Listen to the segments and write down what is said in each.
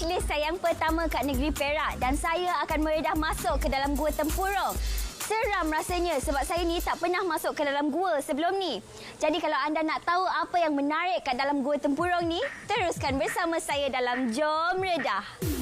wishlist saya yang pertama kat negeri Perak dan saya akan meredah masuk ke dalam Gua Tempurung. Seram rasanya sebab saya ni tak pernah masuk ke dalam gua sebelum ni. Jadi kalau anda nak tahu apa yang menarik kat dalam Gua Tempurung ni, teruskan bersama saya dalam Jom Redah.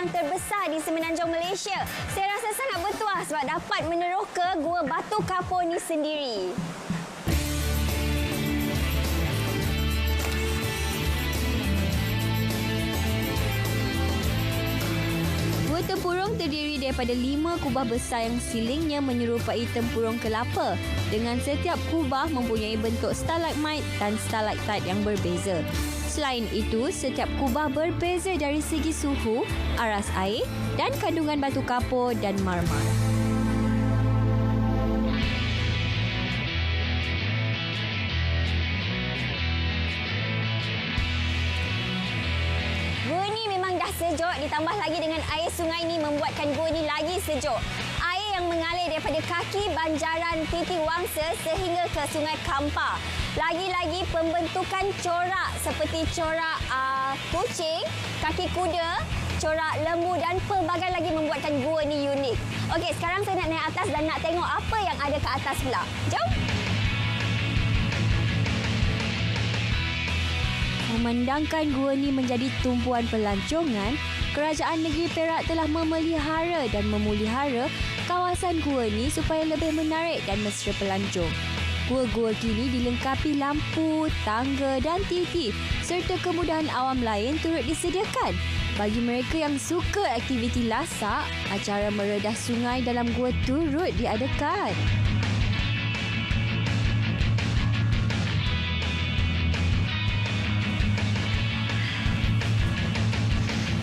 Terbesar di Semenanjung Malaysia. Saya rasa sangat bertuah sebab dapat meneroka Gua Batu Kapur ni sendiri. Gua Tempurung terdiri daripada 5 kubah besar yang silingnya menyerupai tempurung kelapa dengan setiap kubah mempunyai bentuk stalagmite dan stalactite yang berbeza. Selain itu, setiap kubah berbeza dari segi suhu, aras air dan kandungan batu kapur dan marmar. Gua ni memang dah sejuk, ditambah lagi dengan air sungai ni membuatkan gua ni lagi sejuk. Air yang mengalir daripada kaki banjaran Titi Wangsa sehingga ke Sungai Kampar. Lagi-lagi pembentukan corak seperti corak kucing, kaki kuda, corak lembu dan pelbagai lagi membuatkan gua ni unik. Okey, sekarang saya nak naik atas dan nak tengok apa yang ada ke atas pula. Jom! Memandangkan gua ni menjadi tumpuan pelancongan, Kerajaan Negeri Perak telah memelihara dan memulihara kawasan gua ni supaya lebih menarik dan mesra pelancong. Gua-gua kini dilengkapi lampu, tangga dan TV serta kemudahan awam lain turut disediakan. Bagi mereka yang suka aktiviti lasak, acara meredah sungai dalam gua turut diadakan.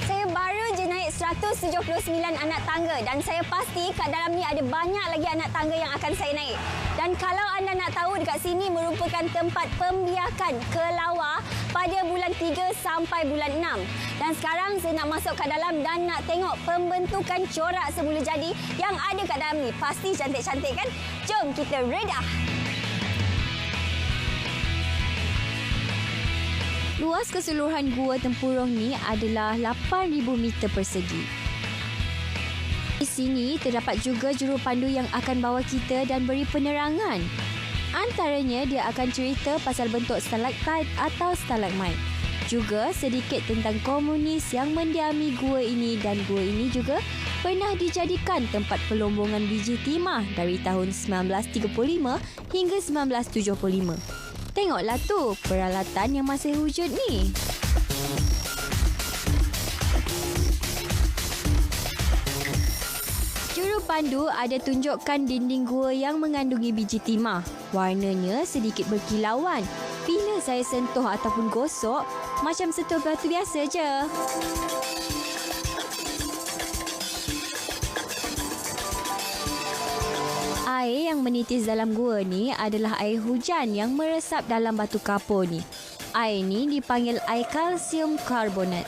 Saya baru je naik 179 anak tangga dan saya pasti kat dalam ni ada banyak lagi anak tangga yang akan saya naik. Dan kalau anda nak tahu, dekat sini merupakan tempat pembiakan kelawar pada bulan 3 sampai bulan 6. Dan sekarang saya nak masuk kat dalam dan nak tengok pembentukan corak semula jadi yang ada kat dalam ni. Pasti cantik-cantik kan? Jom kita redah! Luas keseluruhan Gua Tempurung ni adalah 8,000 meter persegi. Di sini terdapat juga juru pandu yang akan bawa kita dan beri penerangan. Antaranya dia akan cerita pasal bentuk stalactite atau stalagmite. Juga sedikit tentang komunis yang mendiami gua ini dan gua ini juga pernah dijadikan tempat pelombongan biji timah dari tahun 1935 hingga 1975. Tengoklah tu peralatan yang masih wujud ni. Juru pandu ada tunjukkan dinding gua yang mengandungi biji timah. Warnanya sedikit berkilauan. Bila saya sentuh ataupun gosok, macam sentuh batu biasa je. Air yang menitis dalam gua ni adalah air hujan yang meresap dalam batu kapur ni. Air ni dipanggil air kalsium karbonat.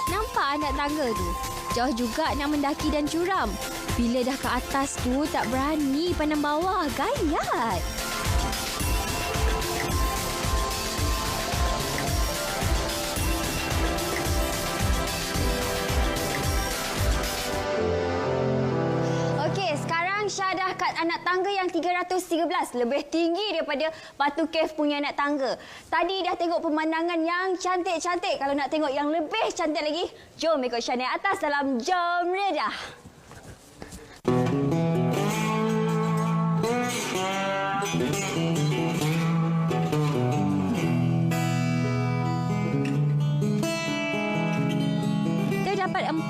Nampak anak tangga tu? Jauh juga nak mendaki dan curam. Bila dah ke atas tu tak berani pandang bawah. Gayat! Okey, sekarang Syah kat anak tangga yang 313. Lebih tinggi daripada Batu Cave punya anak tangga. Tadi dah tengok pemandangan yang cantik-cantik. Kalau nak tengok yang lebih cantik lagi, jom ikut Syah naik atas dalam Jom Redah.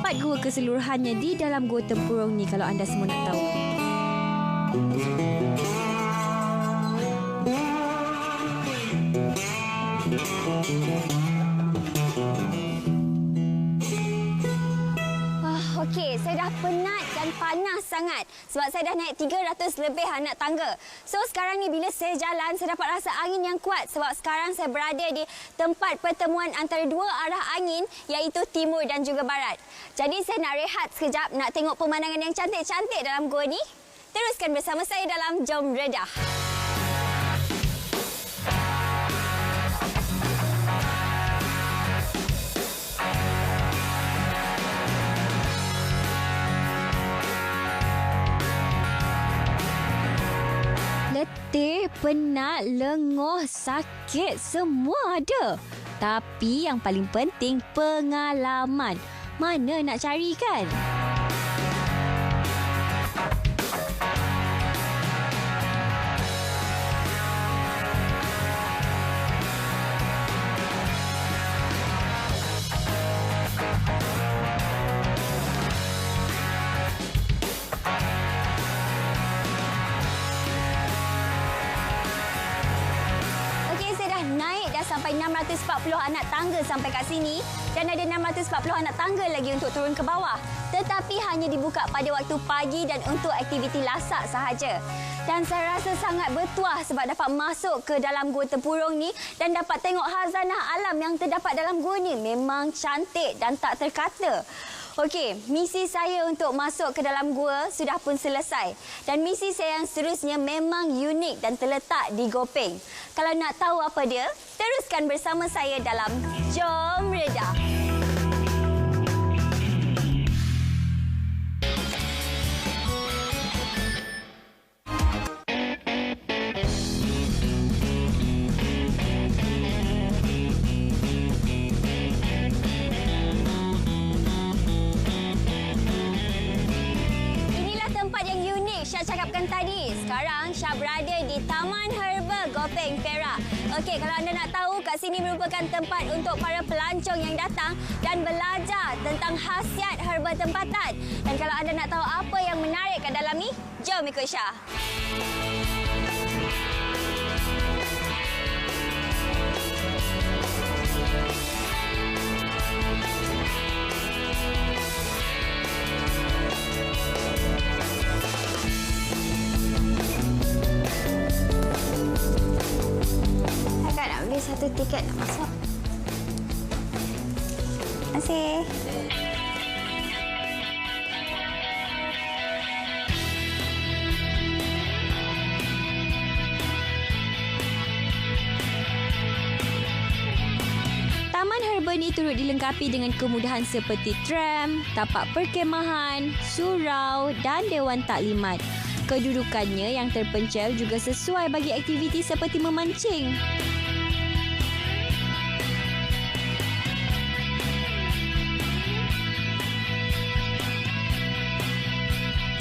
terdapat gua keseluruhannya di dalam Gua Tempurung ni kalau anda semua nak tahu. Okey, saya dah penat dan panas sangat sebab saya dah naik 300 lebih anak tangga. So sekarang ni bila saya jalan, saya dapat rasa angin yang kuat sebab sekarang saya berada di tempat pertemuan antara dua arah angin iaitu timur dan juga barat. Jadi saya nak rehat sekejap, nak tengok pemandangan yang cantik-cantik dalam gua ni. Teruskan bersama saya dalam Jom Redah. Letih, penat, lenguh, sakit, semua ada. Tapi yang paling penting pengalaman. Mana nak cari kan? Sampai 640 anak tangga sampai kat sini dan ada 640 anak tangga lagi untuk turun ke bawah. Tetapi hanya dibuka pada waktu pagi dan untuk aktiviti lasak sahaja. Dan saya rasa sangat bertuah sebab dapat masuk ke dalam Gua Tempurung ni dan dapat tengok khazanah alam yang terdapat dalam gua ni. Memang cantik dan tak terkata. Okey, misi saya untuk masuk ke dalam gua sudah pun selesai. Dan misi saya yang seterusnya memang unik dan terletak di Gopeng. Kalau nak tahu apa dia, teruskan bersama saya dalam Jom Redah. Syah cakapkan tadi, sekarang Syah berada di Taman Herba Gopeng Perak. Okey, kalau anda nak tahu, kat sini merupakan tempat untuk para pelancong yang datang dan belajar tentang khasiat herba tempatan. Dan kalau anda nak tahu apa yang menarik kat dalam ni, jom ikut Syah. Satu tiket nak masuk. Terima kasih. Taman herba ni turut dilengkapi dengan kemudahan seperti tram, tapak perkemahan, surau dan dewan taklimat. Kedudukannya yang terpencil juga sesuai bagi aktiviti seperti memancing.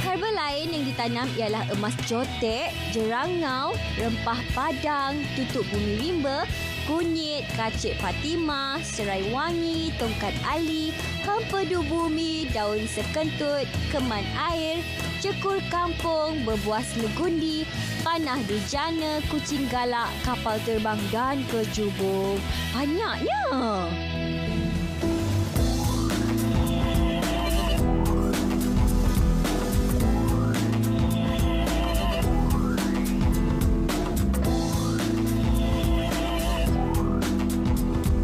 Herba lain yang ditanam ialah emas jotek, jerangau, rempah padang, tutuk bumi rimba, kunyit, kacik Fatimah, serai wangi, tongkat ali, hempedu bumi, daun sekentut, keman air, cekur kampung, berbuah selegundi, panah dujana, kucing galak, kapal terbang dan kejubung. Banyaknya!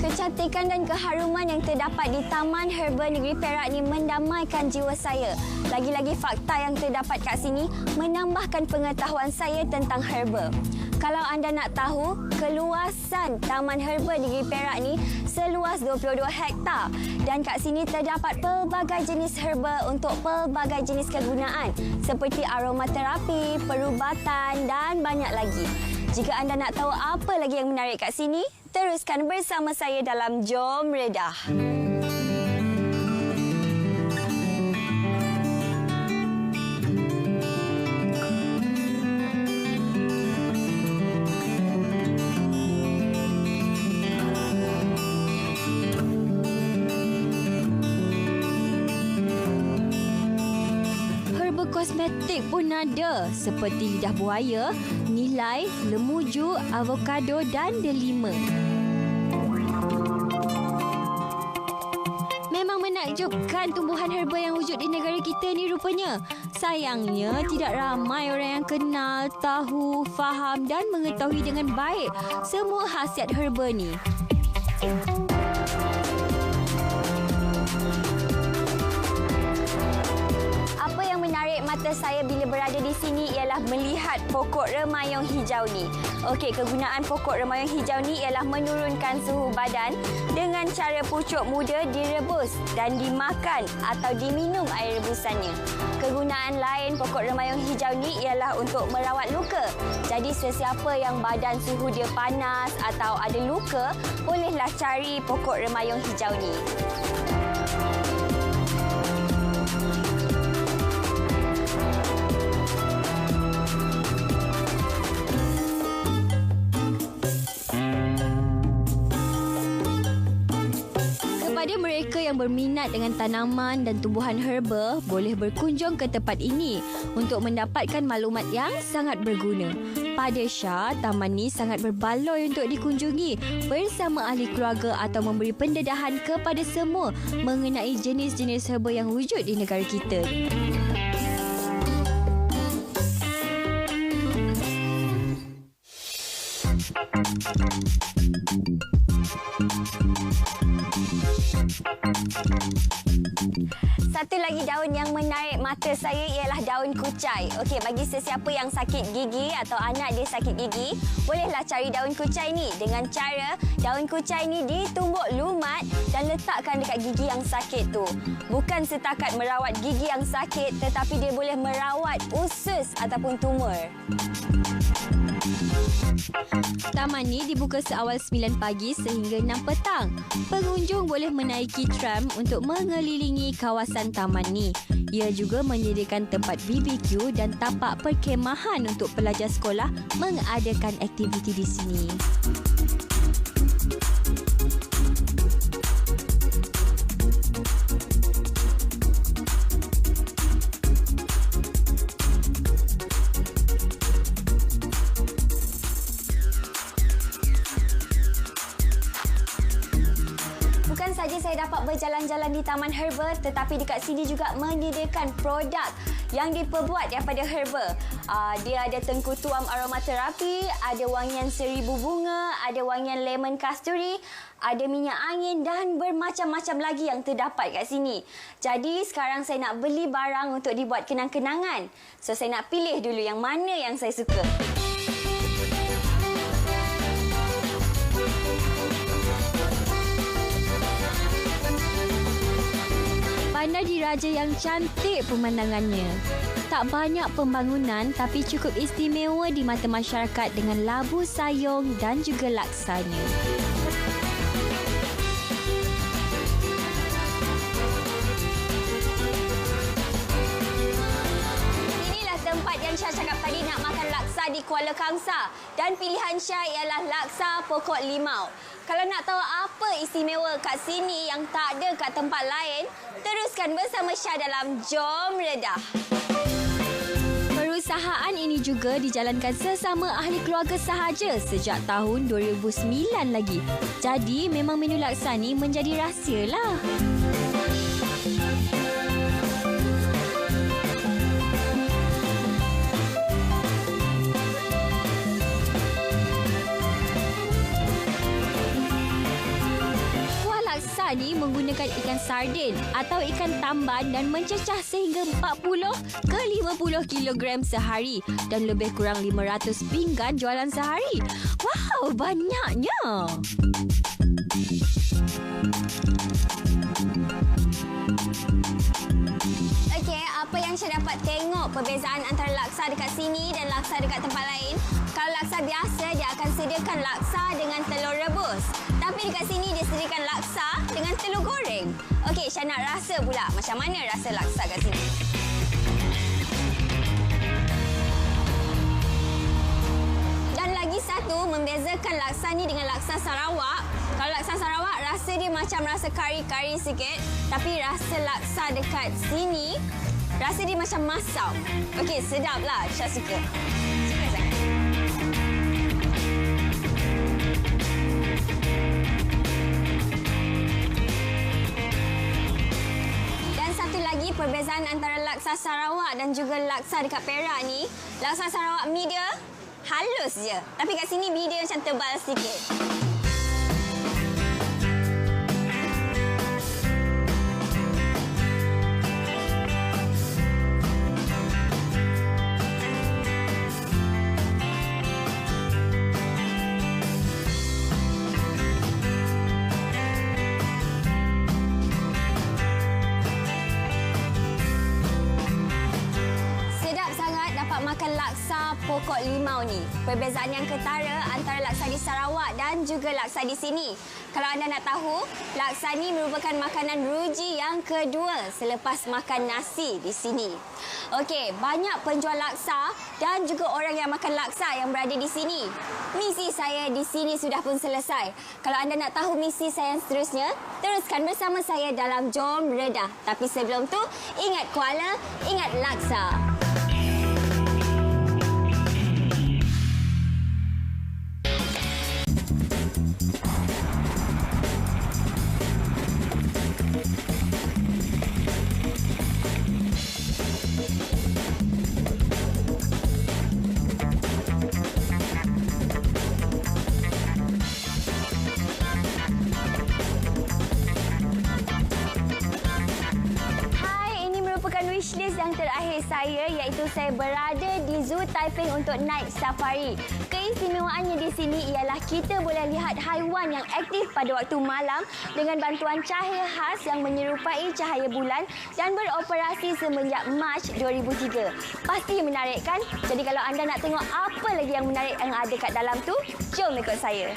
Kecantikan dan keharuman yang terdapat di Taman Herba Negeri Perak ni mendamaikan jiwa saya. Lagi-lagi fakta yang terdapat kat sini menambahkan pengetahuan saya tentang herba. Kalau anda nak tahu, keluasan Taman Herba Negeri Perak ni seluas 22 hektar. Dan kat sini terdapat pelbagai jenis herba untuk pelbagai jenis kegunaan seperti aromaterapi, perubatan dan banyak lagi. Jika anda nak tahu apa lagi yang menarik kat sini, teruskan bersama saya dalam Jom Redah. kosmetik pun ada seperti lidah buaya, nilai, lemuju, avokado dan delima. Memang menakjubkan tumbuhan herba yang wujud di negara kita ni rupanya. Sayangnya, tidak ramai orang yang kenal, tahu, faham dan mengetahui dengan baik semua khasiat herba ni. Apa yang menarik mata saya bila berada di sini ialah melihat pokok remayong hijau ni. Okey, kegunaan pokok remayong hijau ni ialah menurunkan suhu badan dengan cara pucuk muda direbus dan dimakan atau diminum air rebusannya. Kegunaan lain pokok remayong hijau ni ialah untuk merawat luka. Jadi sesiapa yang badan suhu dia panas atau ada luka, bolehlah cari pokok remayong hijau ni. Kepada mereka yang berminat dengan tanaman dan tumbuhan herba, boleh berkunjung ke tempat ini untuk mendapatkan maklumat yang sangat berguna. Pada Syah, taman ni sangat berbaloi untuk dikunjungi bersama ahli keluarga atau memberi pendedahan kepada semua mengenai jenis-jenis herba yang wujud di negara kita. Satu lagi daun yang menarik mata saya ialah daun kucai. Okey, bagi sesiapa yang sakit gigi atau anak dia sakit gigi, bolehlah cari daun kucai ni dengan cara daun kucai ni ditumbuk lumat dan letakkan dekat gigi yang sakit tu. Bukan setakat merawat gigi yang sakit, tetapi dia boleh merawat usus ataupun tumor. Taman ni dibuka seawal 9 pagi sehingga 6 petang. Pengunjung boleh menaiki tram untuk mengelilingi kawasan taman ni. Ia juga menyediakan tempat BBQ dan tapak perkhemahan untuk pelajar sekolah mengadakan aktiviti di sini. Saja saya dapat berjalan-jalan di Taman Herba, tetapi dekat sini juga menyediakan produk yang diperbuat daripada herba. Dia ada tengku tuam aromaterapi, ada wangian 1000 bunga, ada wangian lemon kasturi, ada minyak angin dan bermacam-macam lagi yang terdapat kat sini. Jadi sekarang saya nak beli barang untuk dibuat kenang-kenangan. So saya nak pilih dulu yang mana yang saya suka. Bandar Diraja yang cantik pemandangannya. Tak banyak pembangunan tapi cukup istimewa di mata masyarakat dengan labu sayong dan juga laksanya. Inilah tempat yang Syah cakap tadi nak makan laksa di Kuala Kangsar. Dan pilihan Syah ialah laksa pokok limau. Kalau nak tahu apa istimewa kat sini yang tak ada kat tempat lain, teruskan bersama Syah dalam Jom Redah. Perusahaan ini juga dijalankan sesama ahli keluarga sahaja sejak tahun 2009 lagi. Jadi memang menu laksa ni menjadi rahsia lah. Laksa ni menggunakan ikan sardin atau ikan tamban dan mencecah sehingga 40 ke 50 kilogram sehari dan lebih kurang 500 pinggan jualan sehari. Wow, banyaknya! Okey, apa yang saya dapat tengok perbezaan antara laksa dekat sini dan laksa dekat tempat lain? Kalau laksa biasa, dia akan sediakan laksa dengan telur rebus. Tapi dekat sini dia sediakan laksa dengan telur goreng. Okey, Syah nak rasa pula macam mana rasa laksa kat sini. Dan lagi satu, membezakan laksa ni dengan laksa Sarawak. Kalau laksa Sarawak, rasa dia macam rasa kari-kari sikit. Tapi rasa laksa dekat sini, Rasa dia macam masam. Okey, sedap lah. Syah suka. Suka sangat. Dan satu lagi perbezaan antara laksa Sarawak dan juga laksa dekat Perak ni. Laksa Sarawak mi dia halus je. Tapi kat sini mi dia macam tebal sikit. Makan laksa pokok limau ni. Perbezaan yang ketara antara laksa di Sarawak dan juga laksa di sini. Kalau anda nak tahu, laksa ni merupakan makanan ruji yang kedua selepas makan nasi di sini. Okey, banyak penjual laksa dan juga orang yang makan laksa yang berada di sini. Misi saya di sini sudah pun selesai. Kalau anda nak tahu misi saya yang seterusnya, teruskan bersama saya dalam Jom Redah. Tapi sebelum tu, ingat Kuala, ingat laksa. Wishlist yang terakhir saya iaitu saya berada di Zoo Taiping untuk night safari. Keistimewaannya di sini ialah kita boleh lihat haiwan yang aktif pada waktu malam dengan bantuan cahaya khas yang menyerupai cahaya bulan dan beroperasi semenjak Mac 2003. Pasti menarik kan? Jadi kalau anda nak tengok apa lagi yang menarik yang ada kat dalam tu, jom ikut saya.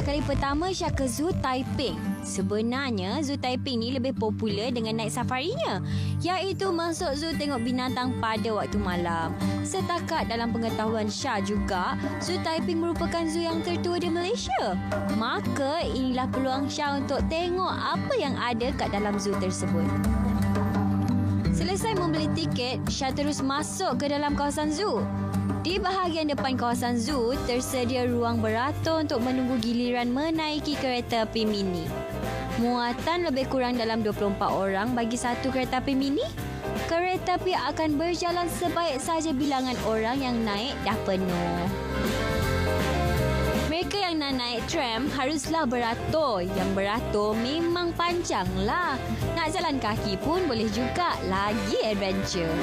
Kali pertama Syah ke Zoo Taiping. Sebenarnya Zoo Taiping ni lebih popular dengan night safarinya, iaitu masuk zoo tengok binatang pada waktu malam. Setakat dalam pengetahuan Syah juga, Zoo Taiping merupakan zoo yang tertua di Malaysia. Maka inilah peluang Syah untuk tengok apa yang ada kat dalam zoo tersebut. Selesai membeli tiket, Syah terus masuk ke dalam kawasan zoo. Di bahagian depan kawasan zoo, tersedia ruang beratur untuk menunggu giliran menaiki kereta api mini. Muatan lebih kurang dalam 24 orang bagi satu kereta api mini. Kereta api akan berjalan sebaik saja bilangan orang yang naik dah penuh. Mereka yang nak naik tram haruslah beratur. Yang beratur memang panjanglah. Nak jalan kaki pun boleh juga. Lagi adventure.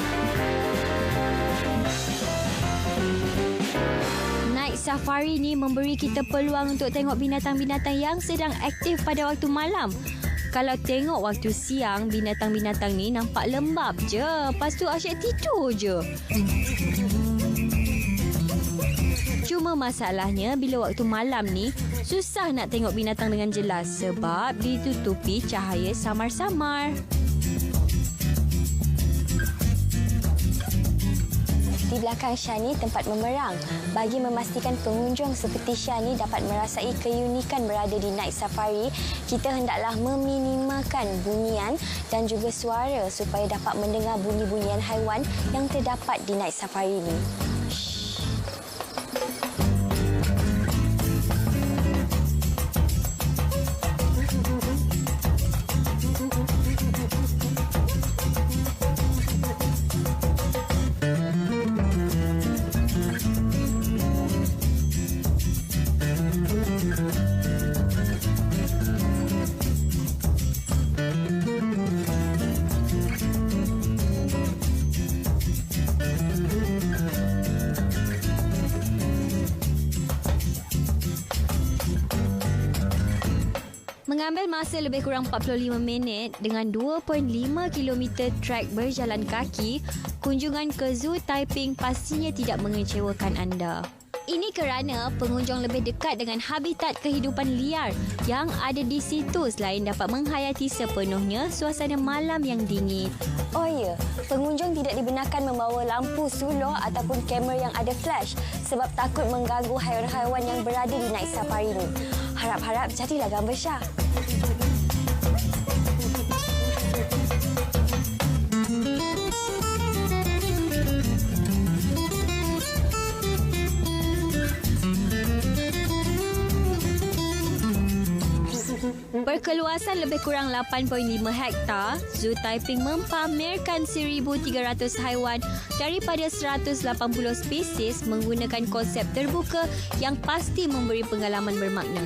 Safari ni memberi kita peluang untuk tengok binatang-binatang yang sedang aktif pada waktu malam. Kalau tengok waktu siang, binatang-binatang ni nampak lembab je. Lepas tu asyik tidur je. Cuma masalahnya bila waktu malam ni, susah nak tengok binatang dengan jelas sebab ditutupi cahaya samar-samar. Di belakang Syah ni tempat memerang. Bagi memastikan pengunjung seperti Syah ni dapat merasai keunikan berada di night safari, kita hendaklah meminimalkan bunyian dan juga suara supaya dapat mendengar bunyi-bunyian haiwan yang terdapat di night safari ni. Mengambil masa lebih kurang 45 minit dengan 2.5 km trek berjalan kaki, kunjungan ke Zoo Taiping pastinya tidak mengecewakan anda. Ini kerana pengunjung lebih dekat dengan habitat kehidupan liar yang ada di situ selain dapat menghayati sepenuhnya suasana malam yang dingin. Oh ya, pengunjung tidak dibenarkan membawa lampu suluh ataupun kamera yang ada flash sebab takut mengganggu haiwan-haiwan yang berada di Night Safari ini. Harap-harap jadilah gambar Syah. Berkeluasan lebih kurang 8.5 hektar, Zoo Taiping mempamerkan 1,300 haiwan daripada 180 spesies menggunakan konsep terbuka yang pasti memberi pengalaman bermakna.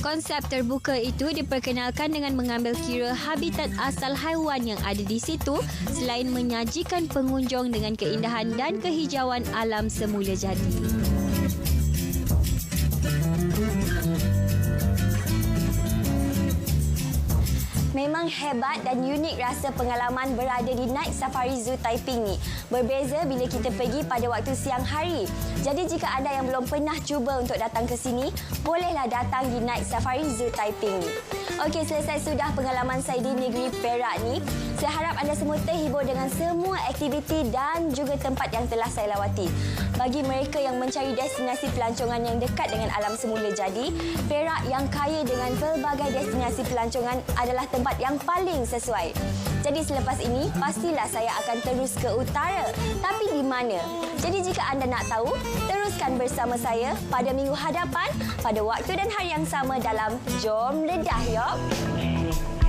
Konsep terbuka itu diperkenalkan dengan mengambil kira habitat asal haiwan yang ada di situ selain menyajikan pengunjung dengan keindahan dan kehijauan alam semula jadi. Memang hebat dan unik rasa pengalaman berada di Night Safari Zoo Taiping ni. Berbeza bila kita pergi pada waktu siang hari. Jadi jika anda yang belum pernah cuba untuk datang ke sini, bolehlah datang di Night Safari Zoo Taiping ni. Okey, selesai sudah pengalaman saya di negeri Perak ni. Saya harap anda semua terhibur dengan semua aktiviti dan juga tempat yang telah saya lawati. Bagi mereka yang mencari destinasi pelancongan yang dekat dengan alam semula jadi, Perak yang kaya dengan pelbagai destinasi pelancongan adalah tempat yang paling sesuai. Jadi selepas ini, pastilah saya akan terus ke utara. Tapi di mana? Jadi jika anda nak tahu, teruskan bersama saya pada minggu hadapan pada waktu dan hari yang sama dalam Jom Ledah, yok!